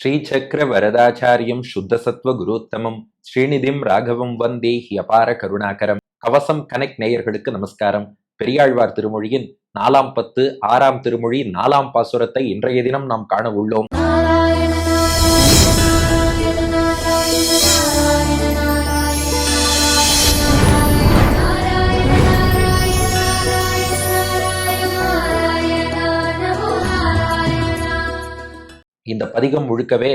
ஸ்ரீசக்கர வரதாச்சாரியம் சுத்தசத்வ குருத்தமம் ஸ்ரீநிதிம் ராகவம் வந்தே அபார கருணாகரம். கவசம் கனெக்ட் நேயர்களுக்கு நமஸ்காரம். பெரியாழ்வார் திருமொழியின் 4ஆம் பத்து 6ஆம் திருமொழி 4ஆம் பாசுரத்தை இன்றைய தினம் நாம் காண உள்ளோம். இந்த பதிகம் முழுக்கவே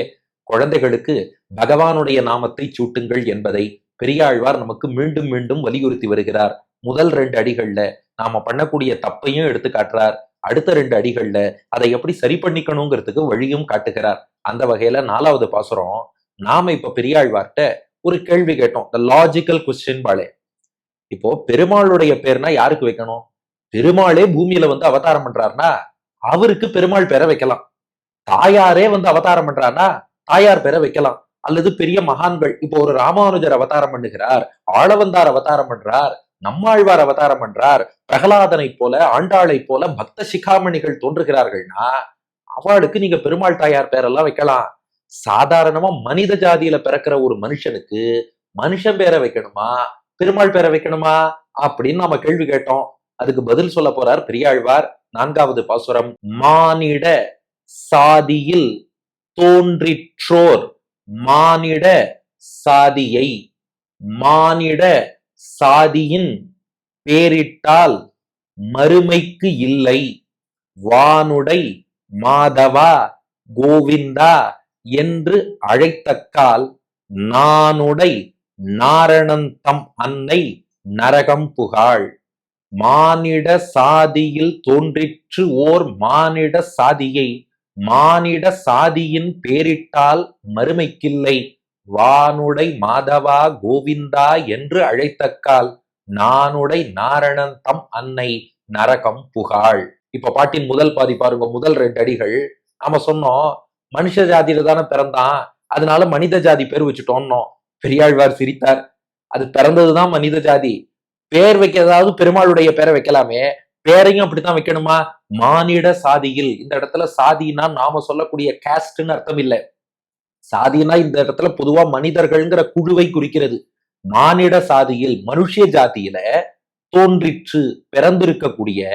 குழந்தைகளுக்கு பகவானுடைய நாமத்தை சூட்டுங்கள் என்பதை பெரியாழ்வார் நமக்கு மீண்டும் மீண்டும் வலியுறுத்தி வருகிறார். முதல் 2 அடிகள்ல நாம பண்ணக்கூடிய தப்பையும் எடுத்து காட்டுறார். அடுத்த 2 அடிகள்ல அதை எப்படி சரி பண்ணிக்கணுங்கிறதுக்கு வழியும் காட்டுகிறார். அந்த வகையில 4வது பாசுரம் நாம இப்ப பெரியாழ்வார்ட்ட ஒரு கேள்வி கேட்டோம். த லாஜிக்கல் கொஸ்டின் பாலே. இப்போ பெருமாளுடைய பேர்னா யாருக்கு வைக்கணும்? பெருமாளே பூமியில வந்து அவதாரம் பண்றாருன்னா அவருக்கு பெருமாள் பேரை வைக்கலாம். தாயாரே வந்து அவதாரம் பண்றான்னா தாயார் பேரை வைக்கலாம். அல்லது பெரிய மகான்கள், இப்போ ஒரு ராமானுஜர் அவதாரம் பண்ணுகிறார், ஆளவந்தார் அவதாரம் பண்றார், நம்மாழ்வார் அவதாரம் பண்றார், பிரகலாதனை போல ஆண்டாளை போல பக்த சிகாமணிகள் தோன்றுகிறார்கள்னா அவளுக்கு நீங்க பெருமாள் தாயார் பேரெல்லாம் வைக்கலாம். சாதாரணமா மனித ஜாதியில பிறக்கிற ஒரு மனுஷனுக்கு மனுஷன் பேரை வைக்கணுமா பெருமாள் பேரை வைக்கணுமா அப்படின்னு நாம கேள்வி கேட்டோம். அதுக்கு பதில் சொல்ல போறார் பெரியாழ்வார். 4வது பாசுரம். மானிட சாதியில் தோன்றிற்றோர் மானிட சாதியை மானிட சாதியின் பேரிட்டால் மறுமைக்கு இல்லை வானுடை மாதவா கோவிந்தா என்று அழைத்தக்கால் நானுடை நாரணந்தம் அன்னை நரகம் புகாள். மானிட சாதியில் தோன்றிற்று ஓர் மானிட சாதியை மானிட சாதியின் பேரிட்டால் மறுமைக்கில்லை வானுடை மாதவா கோவிந்தா என்று அழைத்தக்கால் நானுடை நாரணன் தம் அன்னை நரகம் புகாள். இப்ப பாட்டின் முதல் பாதி பாருங்க. முதல் 2 அடிகள் நாம சொன்னோம் மனுஷ ஜாதியில தானே பிறந்தான், அதனால மனித ஜாதி பேர் வச்சுட்டோம்னோம். பெரியாழ்வார் சிரித்தார். அது பிறந்ததுதான் மனித ஜாதி. பேர் வைக்கிறதாவது பெருமாளுடைய பேரை வைக்கலாமே, பேரையும் அப்படித்தான் வைக்கணுமா? மானிட சாதியில். இந்த இடத்துல சாதினா நாம சொல்லக்கூடிய காஸ்ட்னு அர்த்தம் இல்லை. சாதினா இந்த இடத்துல பொதுவா மனிதர்கள்ங்கிற குழுவை குறிக்கிறது. மானிட சாதியில் மனுஷ ஜாதியில தோன்றிற்று பிறந்திருக்கக்கூடிய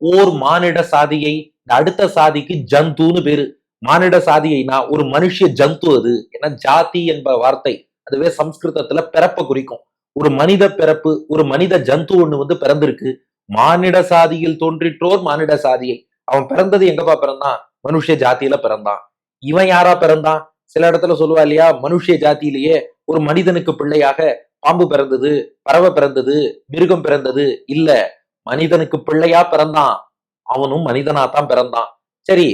ஓர் மானிட சாதியை. இந்த அடுத்த சாதிக்கு ஜந்துன்னு பேரு. மானிட சாதியைனா ஒரு மனுஷ ஜந்து. அது ஏன்னா ஜாதி என்ப வார்த்தை அதுவே சம்ஸ்கிருதத்துல பிறப்ப குறிக்கும். ஒரு மனித பிறப்பு, ஒரு மனித ஜந்து ஒண்ணு வந்து பிறந்திருக்கு. மானிட சாதியில் தோன்றிற்றோர் மானிட சாதியை. அவன் பிறந்தது எங்கப்பா பிறந்தான்? மனுஷ ஜாத்தியில பிறந்தான். இவன் யாரா பிறந்தான்? சில இடத்துல சொல்லுவா இல்லையா, மனுஷ ஜாத்தியிலேயே ஒரு மனிதனுக்கு பிள்ளையாக பாம்பு பிறந்தது, பறவை பிறந்தது, மிருகம் பிறந்தது. இல்ல, மனிதனுக்கு பிள்ளையா பிறந்தான். அவனும் மனிதனா தான் பிறந்தான். சரி,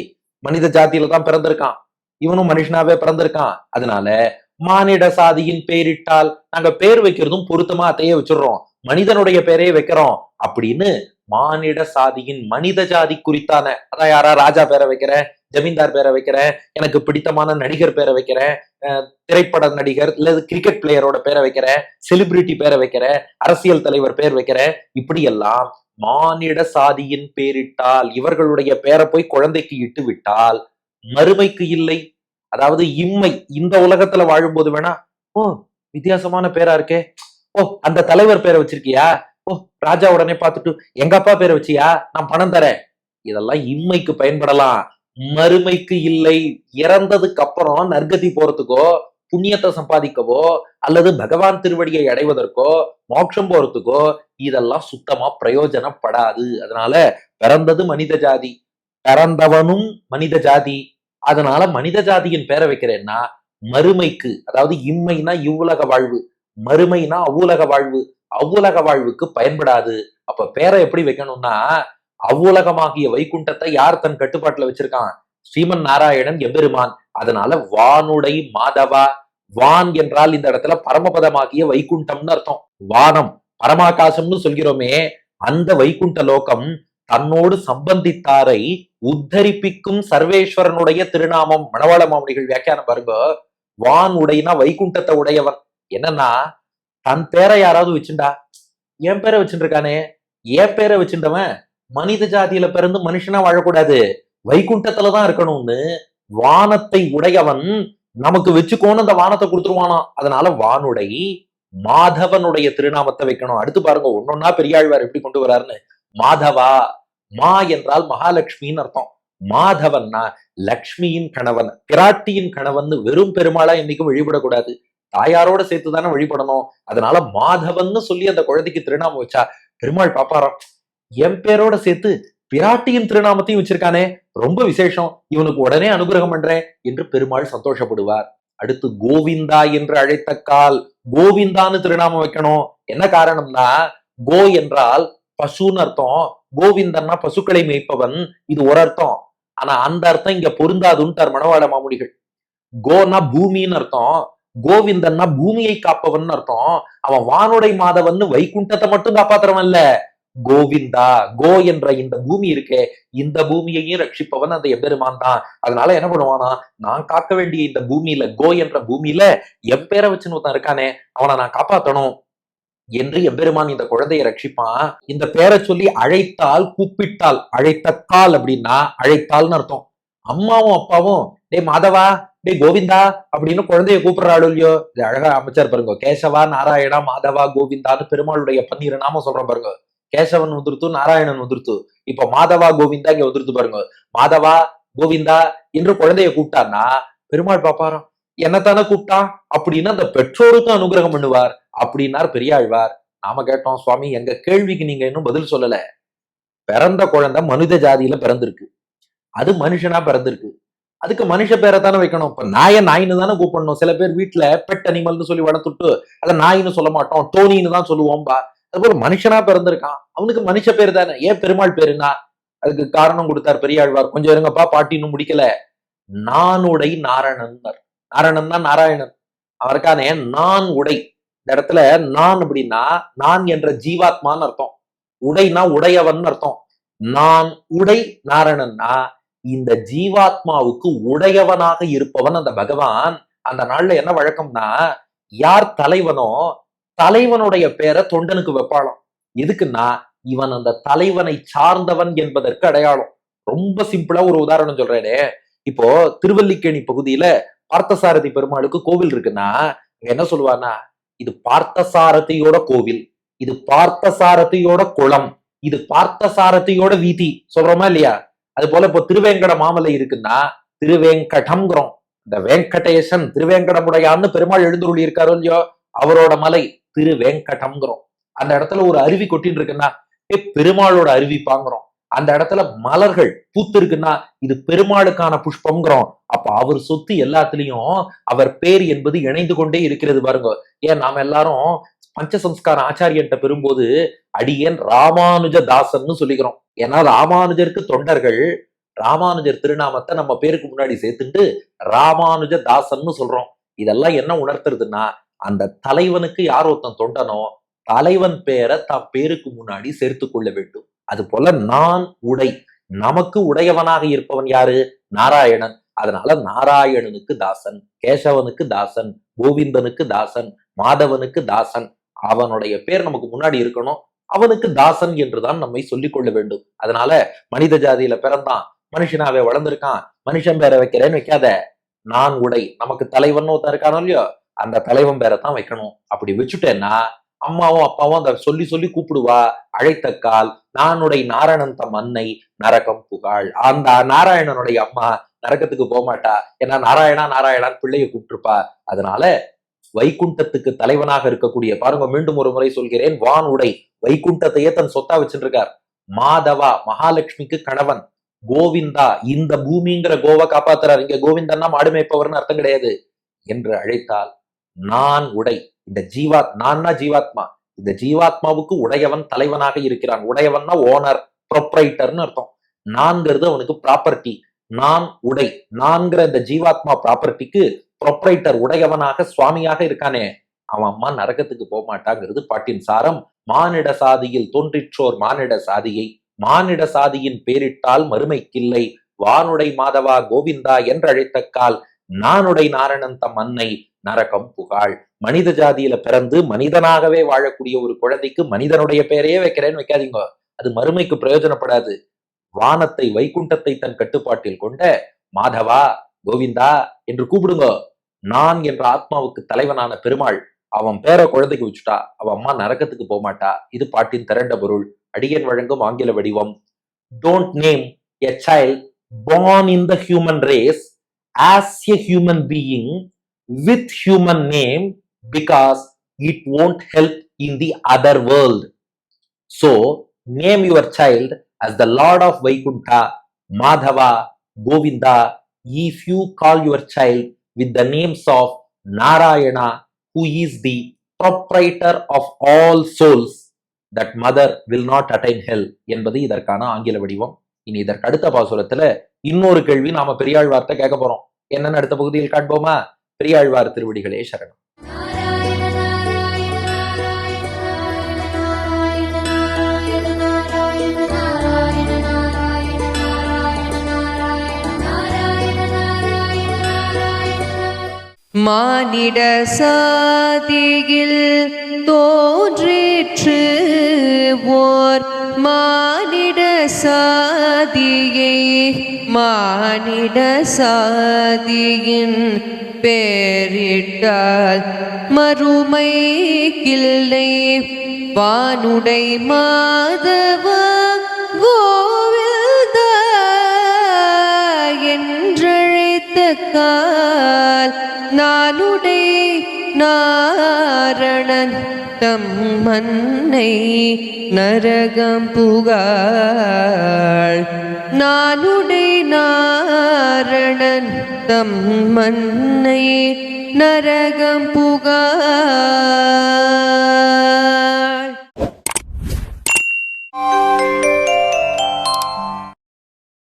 மனித ஜாத்தியில தான் பிறந்திருக்கான், இவனும் மனுஷனாவே பிறந்திருக்கான். அதனால மானிட சாதியின் பேரிட்டால் நாங்க பேர் வைக்கிறதும் பொருத்தமா அத்தையே வச்சிடறோம், மனிதனுடைய பேரையே வைக்கிறோம் அப்படின்னு மானிட சாதியின் மனித ஜாதி குறித்தான, அதான் யாரா ராஜா பேரை வைக்கிறேன், ஜமீன்தார் பேரை வைக்கிறேன், எனக்கு பிடித்தமான நடிகர் பேரை வைக்கிறேன், திரைப்பட நடிகர் இல்ல கிரிக்கெட் பிளேயரோட பேரை வைக்கிறேன், செலிபிரிட்டி பேரை வைக்கிறேன், அரசியல் தலைவர் பேர் வைக்கிறேன், இப்படி எல்லாம் மானிட சாதியின் பேரிட்டால் இவர்களுடைய பேரை போய் குழந்தைக்கு இட்டு விட்டால் மறுமைக்கு இல்லை. அதாவது இம்மை இந்த உலகத்துல வாழும்போது வேணா, ஓ வித்தியாசமான பேரா இருக்கே, ஓ அந்த தலைவர் பேரை வச்சிருக்கியா, ஓ ராஜா உடனே பார்த்துட்டு எங்க அப்பா பேரை வச்சியா, நான் பணம் தரேன், இதெல்லாம் இம்மைக்கு பயன்படலாம், மறுமைக்கு இல்லை. இறந்ததுக்கு அப்புறம் நற்கதி போறதுக்கோ புண்ணியத்தை சம்பாதிக்கவோ அல்லது பகவான் திருவடியை அடைவதற்கோ மோட்சம் போறதுக்கோ இதெல்லாம் சுத்தமா பிரயோஜனப்படாது. அதனால பிறந்தது மனித ஜாதி, பிறந்தவனும் மனித ஜாதி, அதனால மனித ஜாதியின் பேரை வைக்கிறேன்னா மறுமைக்கு, அதாவது இம்மைனா இவ்வுலக வாழ்வு, மறுமைனா அவ்வுலக வாழ்வு, அவ்வுலக வாழ்வுக்கு பயன்படாது. அப்ப பேரை எப்படி வைக்கணும்னா, அவ்வுலகமாகிய வைகுண்டத்தை யார் தன் கட்டுப்பாட்டுல வச்சிருக்கான்? ஸ்ரீமன் நாராயணன் எம்பெருமான். அதனால வானுடை மாதவா. வான் என்றால் இந்த இடத்துல பரமபதமாகிய வைகுண்டம்னு அர்த்தம். வானம் பரமாகாசம்னு சொல்கிறோமே, அந்த வைகுண்ட லோகம் தன்னோடு சம்பந்தித்தாரை உத்தரிப்பிக்கும் சர்வேஸ்வரனுடைய திருநாமம். மணவாள மாமுனிகள் வியாக்கியானம் பாருங்க. வான் உடைனா வைகுண்டத்தை உடையவன். என்னன்னா தன் பேரை யாராவது வச்சுண்டா, என் பேரை வச்சுட்டு இருக்கானே, என் பேரை வச்சுட்டவன் மனித ஜாதியில பிறந்து மனுஷனா வாழக்கூடாது, வைகுண்டத்துலதான் இருக்கணும்னு வானத்தை உடையவன் நமக்கு வச்சுக்கோன்னு அந்த வானத்தை கொடுத்துருவானா. அதனால வானுடை மாதவனுடைய திருநாமத்தை வைக்கணும். அடுத்து பாருங்க ஒன்னொன்னா பெரியாழ்வார் எப்படி கொண்டு வராருன்னு. மாதவா, மா என்றால் மகாலட்சுமின்னு அர்த்தம். மாதவன்னா லக்ஷ்மியின் கணவன், பிராட்டியின் கணவன். வெறும் பெருமாளா இன்னைக்கும் வழிபடக்கூடாது, தாயாரோட சேர்த்துதானே வழிபடணும். அதனால மாதவன்னு சொல்லி அந்த குழந்தைக்கு திருநாமம் வச்சா பெருமாள் பாப்பாராம், என் பேரோட சேர்த்து பிராட்டியின் திருநாமத்தையும் வச்சிருக்கானே, ரொம்ப விசேஷம், இவனுக்கு உடனே அனுகிரகம் பண்றேன் என்று பெருமாள் சந்தோஷப்படுவார். அடுத்து கோவிந்தா என்று அழைத்த கால், கோவிந்தான்னு திருநாமம் வைக்கணும். என்ன காரணம்னா, கோ என்றால் பசுன்னு அர்த்தம், கோவிந்தன்னா பசுக்களை மேய்ப்பவன், இது ஒரு அர்த்தம். ஆனா அந்த அர்த்தம் இங்க பொருந்தாதுன்னு மணவாள மாமுனிகள். கோனா பூமின்னு அர்த்தம், கோவிந்தன்னா பூமியை காப்பவன் அர்த்தம். அவன் வானுடை மாதவன் வைகுண்டத்தை மட்டும் காப்பாத்துறவன் இல்ல, கோவிந்தா, கோ என்ற இந்த பூமி இருக்கே, இந்த பூமியையும் ரட்சிப்பவன் அந்த எம்பெருமான் தான். அதனால என்ன பண்ணுவானா, நான் காக்க வேண்டிய இந்த பூமியில, கோ என்ற பூமியில என் பேரை வச்சுன்னு ஒருத்தன் இருக்கானே, அவனை நான் காப்பாத்தணும் என்று எம்பெருமான் இந்த குழந்தையை ரட்சிப்பான். இந்த பேரை சொல்லி அழைத்தால், கூப்பிட்டால், அழைத்த கால் அப்படின்னா அழைத்தால்னு அர்த்தம். அம்மாவும் அப்பாவும் டே மாதவா, டே கோவிந்தா அப்படின்னு குழந்தைய கூப்பிடுறாள் இல்லையோ, இது அழகா அமைச்சார் பாருங்க. கேசவா, நாராயணா, மாதவா, கோவிந்தான்னு பெருமாளுடைய 12 நாமம் சொல்றோம் பாருங்க. கேசவன் வந்துருத்து, நாராயணன் வந்துருத்து, இப்ப மாதவா கோவிந்தா இங்க வந்துருத்து பாருங்க. மாதவா கோவிந்தா என்று குழந்தைய கூப்பிட்டான்னா பெருமாள் பாப்பாராம், என்னத்தானே கூப்பிட்டான் அப்படின்னு அந்த பெற்றோருக்கும் அனுகிரகம் பண்ணுவார் அப்படின்னார் பெரியாழ்வார். நாம கேட்டோம், சுவாமி எங்க கேள்விக்கு நீங்க இன்னும் பதில் சொல்லல. பிறந்த குழந்தை மனித ஜாதியில பிறந்திருக்கு, அது மனுஷனா பிறந்திருக்கு, அதுக்கு மனுஷ பேரை தானே வைக்கணும். இப்ப நாயை நாயின்னு தானே கூப்பிடணும். சில பேர் வீட்டுல பெட் அனிமல்னு சொல்லி வளர்த்துட்டு அதை நாயின்னு சொல்ல மாட்டோம், டோனின்னு தான் சொல்லுவோம்பா. அதுபோல மனுஷனா பிறந்திருக்கான், அவனுக்கு மனுஷ பேர் தானே, ஏன் பெருமாள் பேருனா? அதுக்கு காரணம் கொடுத்தார் பெரியாழ்வார். கொஞ்சம் இருங்கப்பா, பாட்டின்னு முடிக்கல. நானுடை நாரணன், நாரணன் தான் நாராயணன். அவருக்கானே நான் உடை. இந்த இடத்துல நான் அப்படின்னா நான் என்ற ஜீவாத்மான்னு அர்த்தம், உடைனா உடையவன் அர்த்தம். நான் உடை நாரணன்னா இந்த ஜீவாத்மாவுக்கு உடையவனாக இருப்பவன் அந்த பகவான். அந்த நாள்ல என்ன வழக்கம்னா, யார் தலைவனோ தலைவனுடைய பேரை தொண்டனுக்கு வைப்பாளாம். எதுக்குன்னா இவன் அந்த தலைவனை சார்ந்தவன் என்பதற்கு அடையாளம். ரொம்ப சிம்பிளா ஒரு உதாரணம் சொல்றேனே, இப்போ திருவல்லிக்கேணி பகுதியில பார்த்தசாரதி பெருமாளுக்கு கோவில் இருக்குன்னா என்ன சொல்லுவானா, இது பார்த்தசாரதியோட கோவில், இது பார்த்தசாரதியோட குளம், இது பார்த்தசாரதியோட வீதி சொல்றோமா இல்லையா? அது போல இப்போ திருவேங்கட மாமலை இருக்குன்னா திருவேங்கடம்ங்கிறோம். இந்த வெங்கடேசன் திருவேங்கடமுடையான்னு பெருமாள் எழுந்துருளி இருக்காரோ இல்லையோ, அவரோட மலை திருவேங்கடம்ங்கிறோம். அந்த இடத்துல ஒரு அருவி கொட்டின்னு இருக்குன்னா பெருமாளோட அருவி பாங்குறோம். அந்த இடத்துல மலர்கள் பூத்து இருக்குன்னா இது பெருமாளுக்கான புஷ்பம்ங்கிறோம். அப்ப அவர் சொத்து எல்லாத்துலயும் அவர் பேர் என்பது இணைந்து கொண்டே இருக்கிறது பாருங்க. ஏன் நாம எல்லாரும் பஞ்சசம்ஸ்கார ஆச்சாரியன்ட்ட பெறும்போது அடியேன் ராமானுஜ தாசன்னு சொல்லிக்கிறோம். ஏன்னா ராமானுஜருக்கு தொண்டர்கள் ராமானுஜர் திருநாமத்தை நம்ம பேருக்கு முன்னாடி சேர்த்துட்டு ராமானுஜ தாசன்னு சொல்றோம். இதெல்லாம் என்ன உணர்த்துறதுன்னா, அந்த தலைவனுக்கு யார் ஒருத்தன் தொண்டனோ தலைவன் பேரை தான் பேருக்கு முன்னாடி சேர்த்து கொள்ள வேண்டும். அது போல நான் உடை, நமக்கு உடையவனாக இருப்பவன் யாரு? நாராயணன். அதனால நாராயணனுக்கு தாசன், கேசவனுக்கு தாசன், கோவிந்தனுக்கு தாசன், மாதவனுக்கு தாசன். அவனுடைய பேர் நமக்கு முன்னாடி இருக்கணும், அவனுக்கு தாசன் என்றுதான் நம்மை சொல்லிக் கொள்ள வேண்டும். அதனால மனித ஜாதியில பிறந்தான், மனுஷனாவே வளர்ந்திருக்கான், மனுஷன் பேரை வைக்கிறேன்னு வைக்காத. நான் உடை, நமக்கு தலைவன் ஒருத்தன் இருக்கானோ இல்லையோ, அந்த தலைவன் பேரை தான் வைக்கணும். அப்படி வச்சுட்டேன்னா அம்மாவும் அப்பாவும் அந்த சொல்லி சொல்லி கூப்பிடுவா, அழைத்த கால் நானுடைய நாராயணன் தம் அன்னை நரகம் புகாள். அந்த நாராயணனுடைய அம்மா நரகத்துக்கு போக மாட்டா, ஏன்னா நாராயணா நாராயணான் பிள்ளைய கூப்பிட்டுருப்பா. அதனால வைகுண்டத்துக்கு தலைவனாக இருக்கக்கூடிய, பாருங்க மீண்டும் ஒரு முறை சொல்கிறேன், வான் உடை வைகுண்டத்தையே தன் சொத்தா வச்சுட்டு இருக்கார். மாதவா மகாலட்சுமிக்கு கணவன், கோவிந்தா இந்த பூமிங்கிற கோவை காப்பாத்துறார். இங்க கோவிந்தன்னா மாடு மேய்ப்பவர்னு அர்த்தம் கிடையாது என்று அழைத்தால், நான் உடை இந்த நான்னா ஜீவாத்மா, இந்த ஜீவாத்மாவுக்கு உடையவன் தலைவனாக இருக்கிறான். உடையவன்னா ஓனர், ப்ரொப்ரைட்டர்னு அர்த்தம். நான்கிறது அவனுக்கு ப்ராப்பர்ட்டி. நான் உடை, நான்கிற இந்த ஜீவாத்மா ப்ராப்பர்ட்டிக்கு ப்ரொப்ரைட்டர் உடையவனாக சுவாமியாக இருக்கானே, அவன் அம்மா நரகத்துக்கு போக மாட்டாங்கிறது பாட்டின் சாரம். மானிட சாதியில் தோன்றிற்றோர் மானிட சாதியை, மானிட சாதியின் பேரிட்டால் மறுமைக்கில்லை, வானுடை மாதவா கோவிந்தா என்று அழைத்த கால் நானுடை நாரணன் தம் அன்னை நரகம் புகாள். மனித ஜாதியில பிறந்து மனிதனாகவே வாழக்கூடிய ஒரு குழந்தைக்கு மனிதனுடைய பெயரையே வைக்கிறேன்னு வைக்காதீங்க, அது மறுமைக்கு பிரயோஜனப்படாது. வானத்தை வைகுண்டத்தை தன் கட்டுப்பாட்டில் கொண்ட மாதவா கோவிந்தா என்று கூப்பிடுங்க. நான் என்ற ஆத்மாவுக்கு தலைவனான பெருமாள் அவன் பேர குழந்தைக்கு வச்சுட்டா அவ அம்மா நரக்கத்துக்கு போக மாட்டா. இது பாட்டின் திரண்ட பொருள். அடியன் வழங்கும் ஆங்கில வடிவம். Don't name a child born in the human race as a human being with human name because it won't help in the other world. So, name your child as the Lord of Vaikuntha, Madhava, Govinda. If you call your child with the names of Narayana, who is the proprietor of all souls, that mother will not attain hell என்பது இதற்கான ஆங்கில வடிவம். இனி இதற்கு அடுத்த பாசுரத்துல இன்னொரு கேள்வி நாம பெரியாழ்வார்த்த கேட்க போறோம். என்னன்னு அடுத்த பகுதியில் காண்போமா? பெரியாழ்வார் திருவடிகளே சரணம். மானிட சாதியில் தோன்றிற்று ஓர் மானிட சாதியை மானிட சாதியின் பேரிட்டால் மறுமை கிள்ளை வானுடை மாதவ கோவில்த என்றழைத்த கால் நானுடை நாரணன் தம் மன்னை நரகம் புகாள் நானுடை நாரணன் தம் மன்னை நரகம் புகாள்.